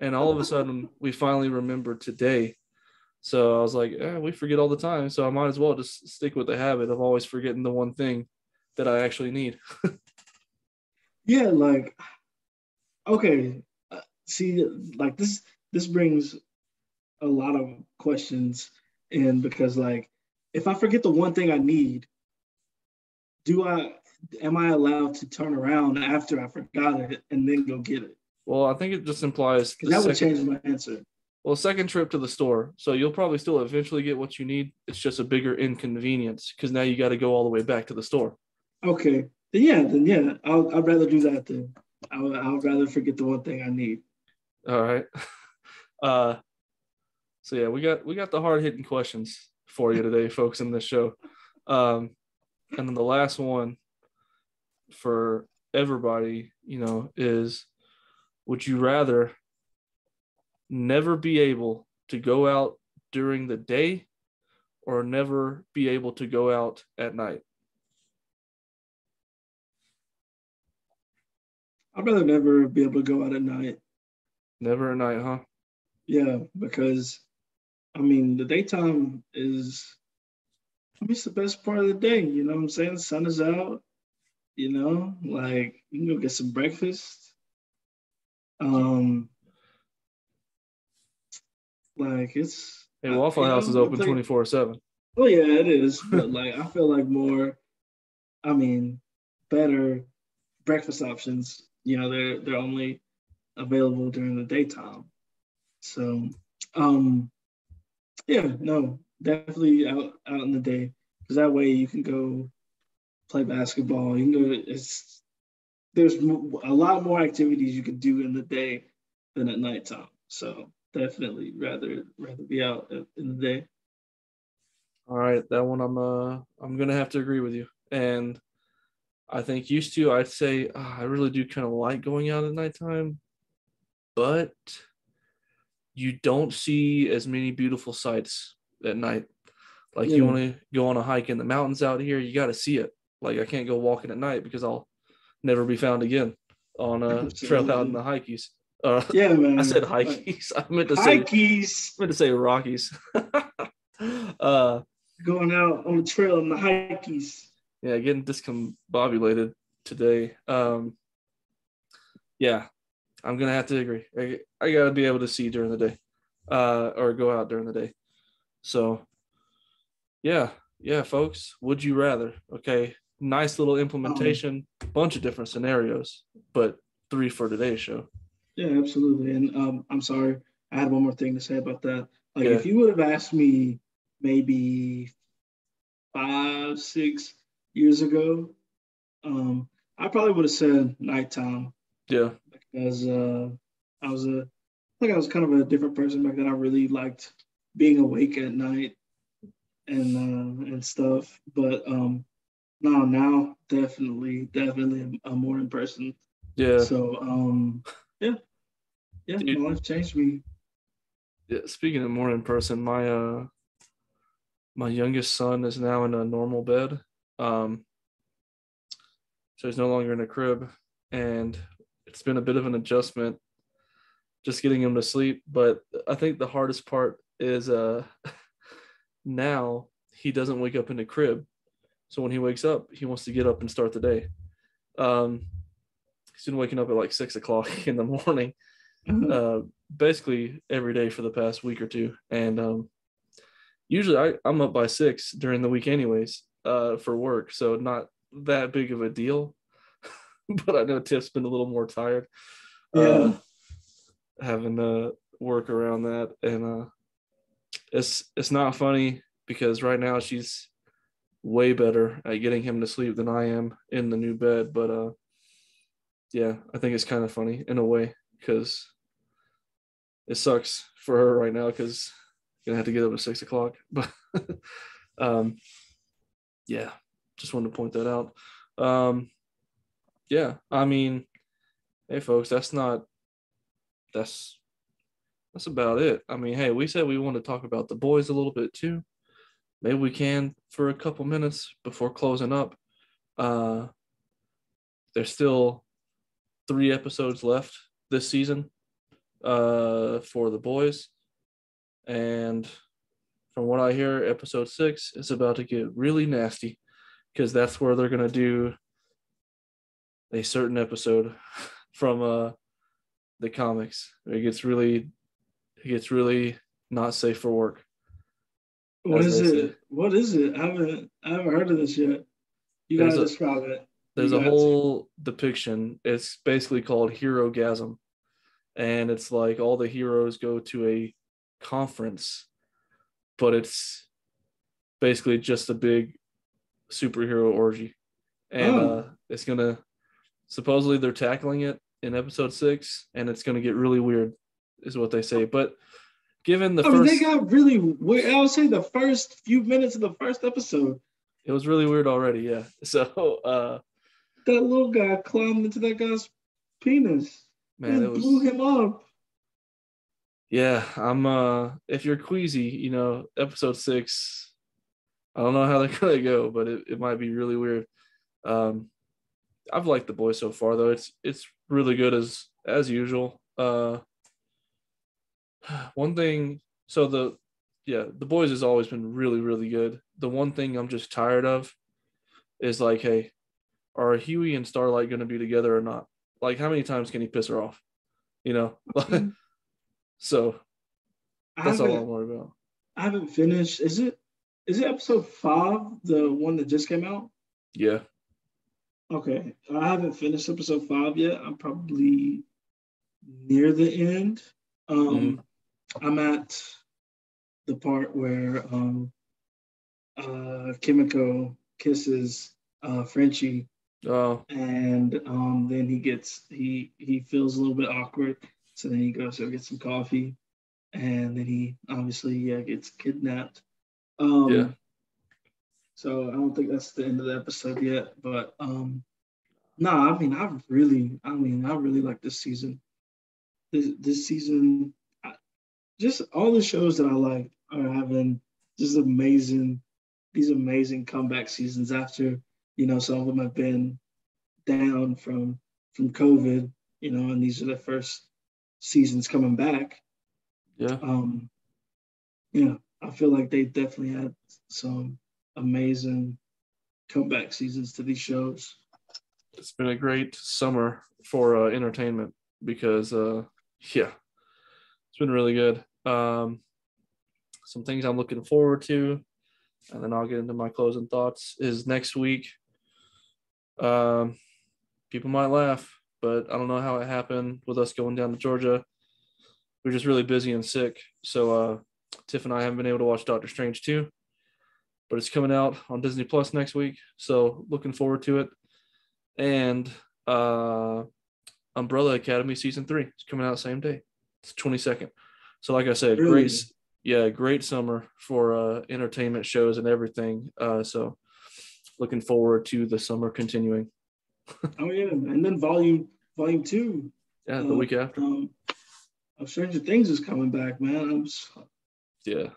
And all of a sudden, we finally remembered today. So I was like, we forget all the time. So I might as well just stick with the habit of always forgetting the one thing that I actually need. Yeah, like okay. See, like this brings a lot of questions in because like if I forget the one thing I need, do I am I allowed to turn around after I forgot it and then go get it? Well, I think it just implies Because that would change my answer. second trip to the store. So you'll probably still eventually get what you need. It's just a bigger inconvenience because now you got to go all the way back to the store. Okay. Then yeah, I'd rather do that then. I'd rather forget the one thing I need. All right. Uh, so yeah, we got the hard hitting questions for you today, folks, in this show. Um, and then the last one for everybody, is: would you rather never be able to go out during the day, or never be able to go out at night? I'd rather never be able to go out at night. Never at night, huh? Yeah, because I mean the daytime is it's the best part of the day. You know what I'm saying? The sun is out. You know, like you can go get some breakfast. Um, like Hey, Waffle you House is know, open 24/7. oh yeah, it is. But like I feel like more. I mean, better breakfast options. You know, they're only available during the daytime. So, um, yeah, no, definitely out in the day because that way you can go play basketball. You can go. There's a lot more activities you can do in the day than at nighttime. So definitely rather be out in the day. All right, that one I'm gonna have to agree with you. And I think used to I'd say I really do kind of like going out at nighttime, but you don't see as many beautiful sights at night. Like you Yeah, want to go on a hike in the mountains out here, you got to see it. Like I can't go walking at night because I'll never be found again on a trail out in absolutely. the hikeys. Uh, Yeah, I said man. hikeys. I Hi, Keys. meant to say Rockies. uh, Going out on the trail in the hikeys. yeah, getting discombobulated today. Yeah, I'm gonna have to agree. I gotta be able to see during the day, or go out during the day. So yeah, folks. Would you rather? Okay, nice little Um, implementation, bunch of different scenarios, but three for today's show. yeah, absolutely. And I'm sorry, I had one more thing to say about that. Like, Yeah, if you would have asked me maybe 5, 6 years ago, I probably would have said nighttime Yeah. because I was a I think I was kind of a different person back then. I really liked being awake at night and stuff. But no, now definitely a morning person. Yeah. So yeah, yeah, Dude, my life changed me. yeah, speaking of morning person, my youngest son is now in a normal bed. Um, so he's no longer in a crib, and it's been a bit of an adjustment just getting him to sleep. But I think the hardest part is now he doesn't wake up in the crib. So when he wakes up, he wants to get up and start the day. Um, he's been waking up at like 6 o'clock in the morning, Uh, uh, basically every day for the past week or two. And usually I'm up by 6 during the week, anyways, for work. So not that big of a deal. But I know Tiff's been a little more tired, uh, yeah. having to work around that. And it's not funny because right now she's way better at getting him to sleep than I am in the new bed. But yeah, I think it's kind of funny in a way because it sucks for her right now because gonna have to get up at 6 o'clock. But um, yeah, just wanted to point that out. Um, yeah, I mean, hey folks, that's that's about it. I mean, hey, we said we want to talk about the boys a little bit too. Maybe we can for a couple minutes before closing up. Uh, there's still 3 episodes left this season for the boys, and from what I hear, episode 6 is about to get really nasty because that's where they're gonna do a certain episode from the comics. It gets really not safe for work, What as is they say. it? What is it? I haven't heard of this yet. You There's gotta a describe it. You there's a got to. whole depiction. It's basically called Hero Gasm, and it's like all the heroes go to a conference, but it's basically just a big superhero orgy, and Oh, it's gonna supposedly they're tackling it in episode 6, and it's gonna get really weird, is what they say. But given the I mean, they first, got really weird. I would say the first few minutes of the first episode, it was really weird already, yeah. So that little guy climbed into that guy's penis man, it and blew was, him up. yeah. I'm if you're queasy, episode 6, I don't know how they're gonna go, but it might be really weird. um I've liked the boys so far, though. It's really good as usual. One thing, so the boys has always been really really good. The one thing I'm just tired of is like, hey, are Huey and Starlight going to be together or not? Like, how many times can he piss her off? You know, Okay. so I that's all I'm haven't worried about. I haven't finished. Is it episode 5, the one that just came out? Yeah. Okay. I haven't finished episode 5 yet. I'm probably near the end. Mm-hmm. I'm at the part where Kimiko kisses Frenchie, Oh, and then he feels a little bit awkward, so then he goes to get some coffee, and then he obviously gets kidnapped. yeah. Um, so I don't think that's the end of the episode yet, but no, I really like this season. This season, just all the shows that I like are having just these amazing comeback seasons after some of them have been down from COVID, and these are the first seasons coming back. Yeah. Um, yeah, I feel like they definitely had some amazing comeback seasons to these shows. It's been a great summer for entertainment because, yeah, it's been really good. Some things I'm looking forward to, and then I'll get into my closing thoughts, is next week. Um, People might laugh, but I don't know how it happened with us going down to Georgia. We're just really busy and sick. So Tiff and I haven't been able to watch Doctor Strange 2, but it's coming out on Disney Plus next week. So looking forward to it. And Umbrella Academy season 3 is coming out same day. It's 22nd. So like I said, Really? great summer for entertainment shows and everything. So looking forward to the summer continuing. Oh yeah, and then volume 2. Yeah, the week after. Of Stranger Things is coming back, man. Yeah.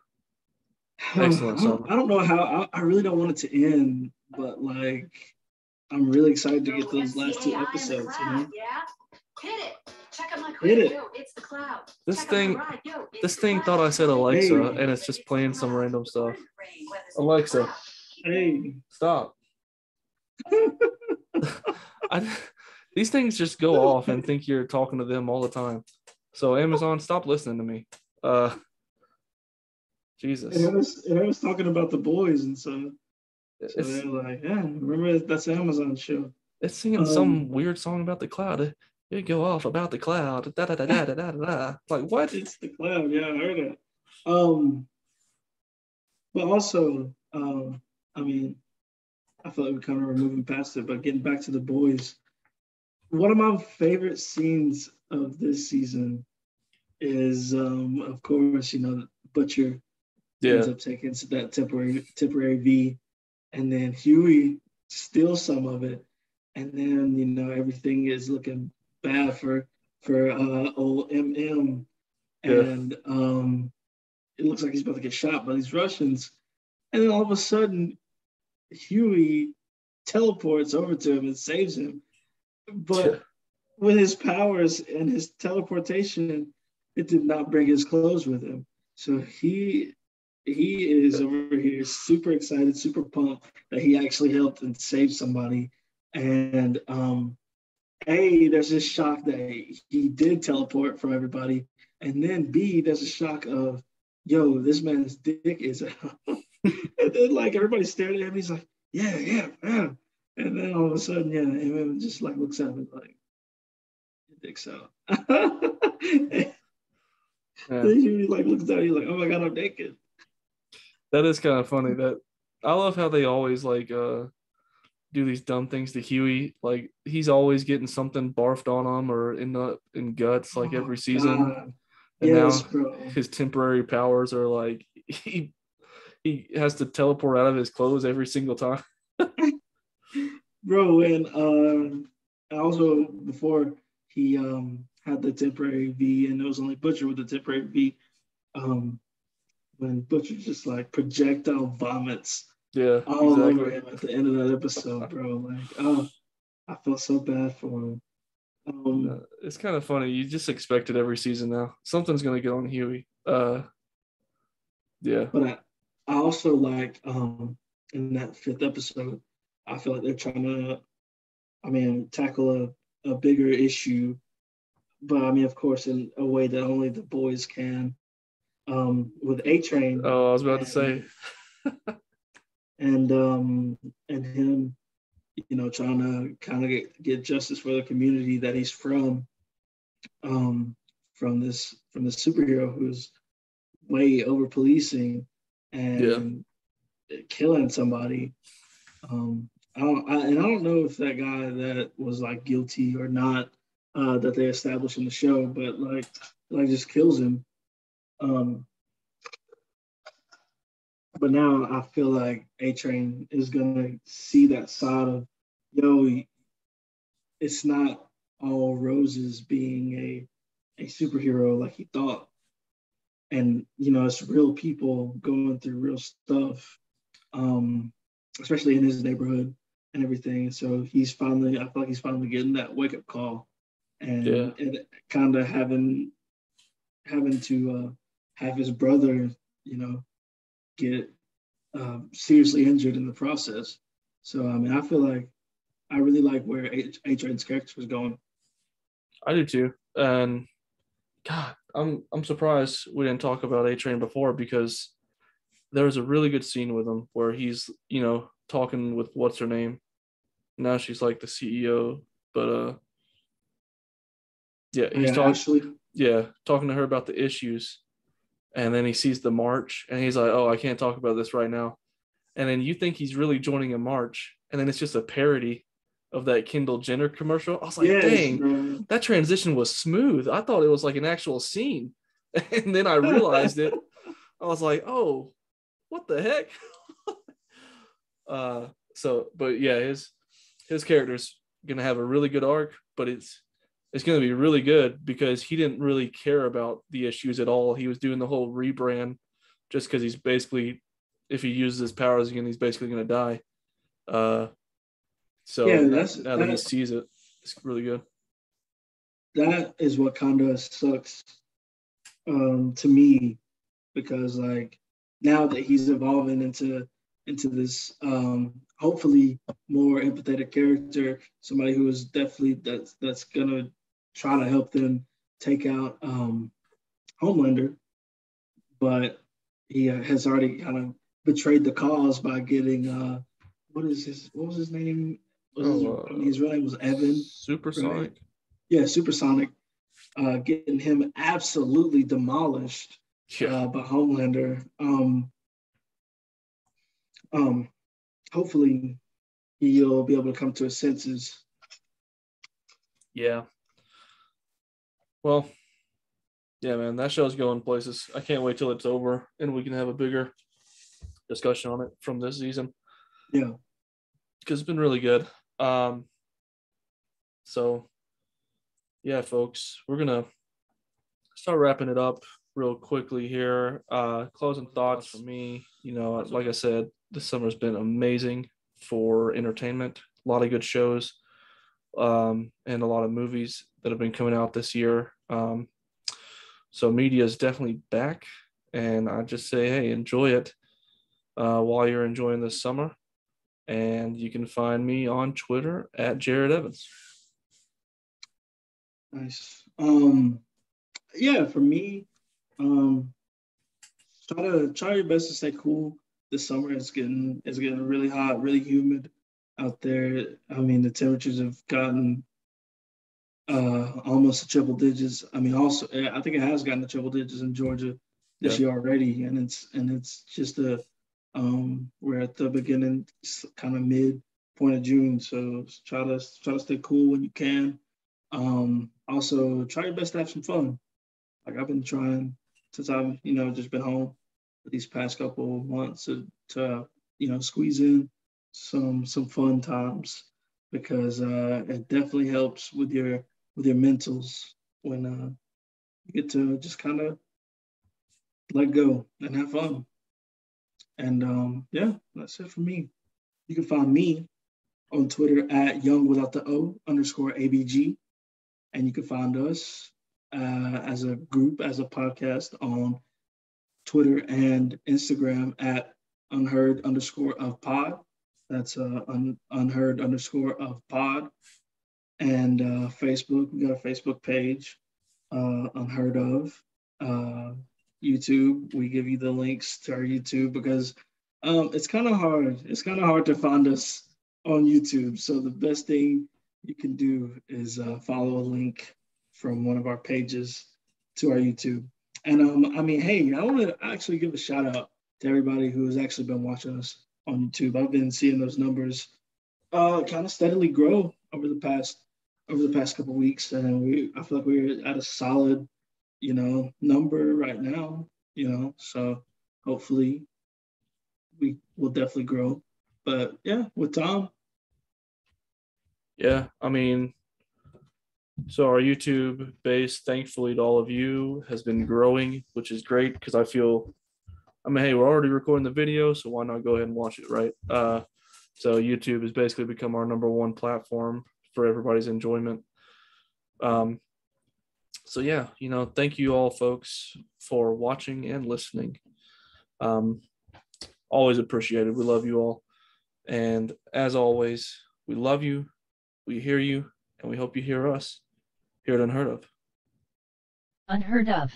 Excellent summer. I don't know how. I really don't want it to end, but like, I'm really excited to get those last 2 episodes. You know? Yeah, hit it. Check out my Hit it. Yo, it's the cloud. This thing thought I said Alexa, Hey. and it's just playing some random stuff. Alexa, Hey, stop. These things just go off and think you're talking to them all the time. So Amazon, stop listening to me. Jesus. and I was talking about The Boys and so It's, they're like, yeah, remember that's an Amazon show. it's singing some weird song about the cloud. It go off about the cloud. Da da da da da da da. Like what? It's the cloud. Yeah, I heard it. But also, I mean, I feel like we kind of were moving past it, but getting back to The Boys, one of my favorite scenes of this season is, of course, Butcher ends up taking that temporary V, and then Huey steals some of it, and then everything is looking bad for old MM, and it looks like he's about to get shot by these Russians, and then all of a sudden Huey teleports over to him and saves him, but with his powers and his teleportation, it did not bring his clothes with him. So he is over here super excited, super pumped that he actually helped and saved somebody. And A, there's this shock that he did teleport from everybody. And then B, there's a shock of, yo, this man's dick is out. And then like everybody's staring at him, he's like, yeah. And then all of a sudden, and just like looks at him like, your dick's out. Then he like looks at him, he's like, oh my God, I'm naked. That is kind of funny. That I love how they always like do these dumb things to Huey. Like he's always getting something barfed on him or in guts like every season. God. And yes, now bro. his temporary powers are like he has to teleport out of his clothes every single time. Bro, and also before he had the temporary V, and it was only Butcher with the temporary V. When Butcher just like projectile vomits all over him at the end of that episode, bro. Like, I felt so bad for him. It's kind of funny. You just expect it every season now. Something's gonna get on Huey. Yeah. But I also like in that 5th episode, I feel like they're trying to, tackle a bigger issue, but of course, in a way that only the boys can. With A-Train. Oh, I was about to say. and him, trying to kind of get justice for the community that he's from this superhero who's way over policing and killing somebody. I don't know if that guy that was like guilty or not that they established in the show, but like just kills him. But now I feel like A-Train is gonna see that side of, it's not all roses being a superhero like he thought. And it's real people going through real stuff, especially in his neighborhood and everything. So I feel like he's finally getting that wake up call, and kind of having to have his brother, get seriously injured in the process. So I feel like I really like where A-Train's character was going. I do too, and God, I'm surprised we didn't talk about A-Train before, because there was a really good scene with him where he's talking with what's her name. Now she's like the CEO, but he's talking. Ashley. Yeah, talking to her about the issues, And then he sees the march and he's like, oh, I can't talk about this right now. And then you think he's really joining a march. And then it's just a parody of that Kendall Jenner commercial. I was like, Yes, dang, bro. that transition was smooth. I thought it was like an actual scene. And then I realized it. I was like, oh, what the heck? But yeah, his character's gonna have a really good arc, but it's gonna be really good because he didn't really care about the issues at all. He was doing the whole rebrand just because he's basically, if he uses his powers again, he's basically gonna die. So Yeah, now that he sees it, it's really good. That is what kind of sucks to me, because like now that he's evolving into this hopefully more empathetic character, somebody who is definitely that's gonna try to help them take out Homelander, but he has already kind of betrayed the cause by getting what was his name? His real name was Evan. Supersonic. Right? Yeah, Supersonic. Getting him absolutely demolished by Homelander. Hopefully he'll be able to come to his senses. Yeah. Well, yeah, man, that show's going places. I can't wait till it's over and we can have a bigger discussion on it from this season. Yeah. Because it's been really good. So yeah, folks, we're gonna start wrapping it up real quickly here. Closing thoughts from me. You know, like I said, this summer's been amazing for entertainment. A lot of good shows, and a lot of movies that have been coming out this year. So media is definitely back, and I just say, hey, enjoy it while you're enjoying this summer. And you can find me on Twitter at Jared Evans. Nice. Yeah, for me, try your best to stay cool. This summer it's getting really hot, really humid out there. I mean, the temperatures have gotten almost to triple digits. I mean, also I think it has gotten to triple digits in Georgia this year already, and it's just we're at the beginning, kind of mid point of June, so try to stay cool when you can. Also try your best to have some fun. Like I've been trying since I've just been home for these past couple of months to squeeze in some fun times, because it definitely helps with your mentals when you get to just kind of let go and have fun. And yeah, that's it for me. You can find me on Twitter at young without the O _ABG. And you can find us as a group, as a podcast on Twitter and Instagram at unheard_of_pod. That's unheard_of_pod. And Facebook, we got a Facebook page, Unheard Of. YouTube, we give you the links to our YouTube because it's kind of hard. It's kind of hard to find us on YouTube. So the best thing you can do is follow a link from one of our pages to our YouTube. And I mean, hey, I want to actually give a shout out to everybody who has actually been watching us on YouTube. I've been seeing those numbers kind of steadily grow over the past couple of weeks, and I feel like we're at a solid number right now, so hopefully we will definitely grow. But yeah, with Tom. Yeah, I mean, so our YouTube base, thankfully to all of you, has been growing, which is great because I mean, hey, we're already recording the video, so why not go ahead and watch it, right? So YouTube has basically become our number one platform for everybody's enjoyment. So yeah, thank you all folks for watching and listening. Always appreciated. We love you all. And as always, we love you, we hear you, and we hope you hear us here at Unheard Of. Unheard Of.